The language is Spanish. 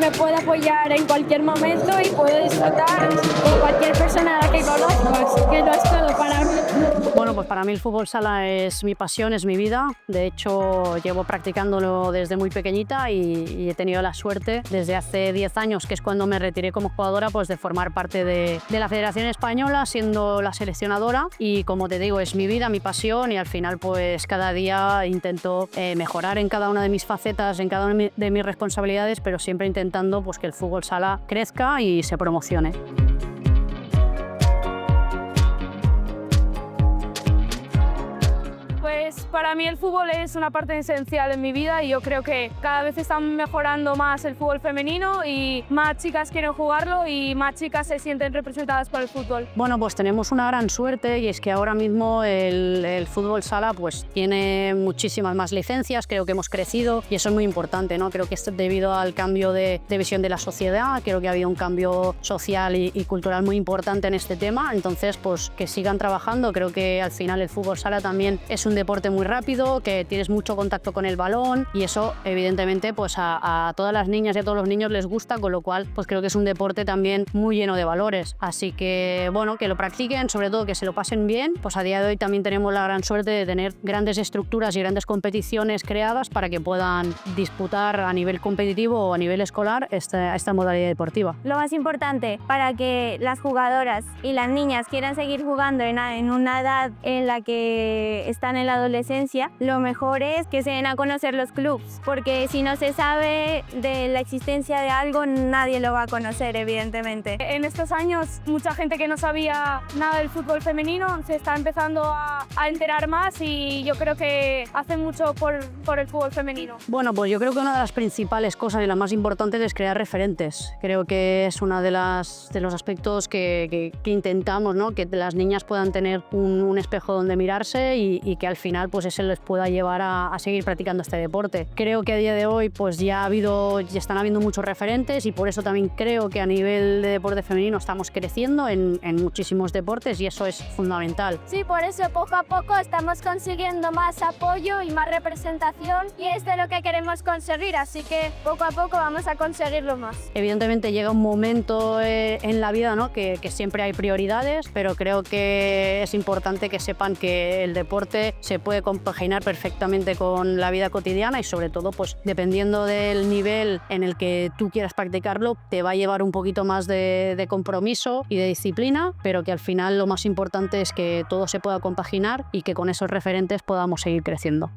me puede apoyar en cualquier momento y puedo disfrutar con cualquier persona a la que conozco, así que no es todo para mí. Bueno, pues para mí el fútbol sala es mi pasión, es mi vida. De hecho, llevo practicándolo desde muy pequeñita y he tenido la suerte desde hace 10 años, que es cuando me retiré como jugadora, pues de formar parte de la Federación Española, siendo la seleccionadora. Y como te digo, es mi vida, mi pasión y al final pues cada día intento mejorar en cada una de mis facetas, en cada una de mis responsabilidades, pero siempre intentando pues, que el fútbol sala crezca y se promocione. Pues para mí el fútbol es una parte esencial en mi vida y yo creo que cada vez están mejorando más el fútbol femenino y más chicas quieren jugarlo y más chicas se sienten representadas por el fútbol. Bueno, pues tenemos una gran suerte y es que ahora mismo el fútbol sala pues tiene muchísimas más licencias, creo que hemos crecido y eso es muy importante, ¿no? Creo que es debido al cambio de visión de la sociedad, creo que ha habido un cambio social y cultural muy importante en este tema, entonces pues que sigan trabajando, creo que al final el fútbol sala también es un deporte muy rápido, que tienes mucho contacto con el balón y eso evidentemente pues a todas las niñas y a todos los niños les gusta, con lo cual pues creo que es un deporte también muy lleno de valores. Así que bueno, que lo practiquen, sobre todo que se lo pasen bien, pues a día de hoy también tenemos la gran suerte de tener grandes estructuras y grandes competiciones creadas para que puedan disputar a nivel competitivo o a nivel escolar esta modalidad deportiva. Lo más importante para que las jugadoras y las niñas quieran seguir jugando en una edad en la que están en la adolescencia, lo mejor es que se den a conocer los clubs, porque si no se sabe de la existencia de algo, nadie lo va a conocer, evidentemente. En estos años, mucha gente que no sabía nada del fútbol femenino se está empezando a enterar más y yo creo que hacen mucho por el fútbol femenino. Bueno, pues yo creo que una de las principales cosas y las más importantes es crear referentes. Creo que es uno de los aspectos que intentamos, ¿no? Que las niñas puedan tener un espejo donde mirarse y que al final pues eso les pueda llevar a seguir practicando este deporte. Creo que a día de hoy pues ya están habiendo muchos referentes y por eso también creo que a nivel de deporte femenino estamos creciendo en muchísimos deportes y eso es fundamental. Sí, por eso poco a poco estamos consiguiendo más apoyo y más representación y es de lo que queremos conseguir, así que poco a poco vamos a conseguirlo más. Evidentemente llega un momento en la vida, ¿no? que siempre hay prioridades, pero creo que es importante que sepan que el deporte se puede compaginar perfectamente con la vida cotidiana y sobre todo pues dependiendo del nivel en el que tú quieras practicarlo te va a llevar un poquito más de compromiso y de disciplina, pero que al final lo más importante es que todo se pueda compaginar y que con esos referentes podamos seguir creciendo.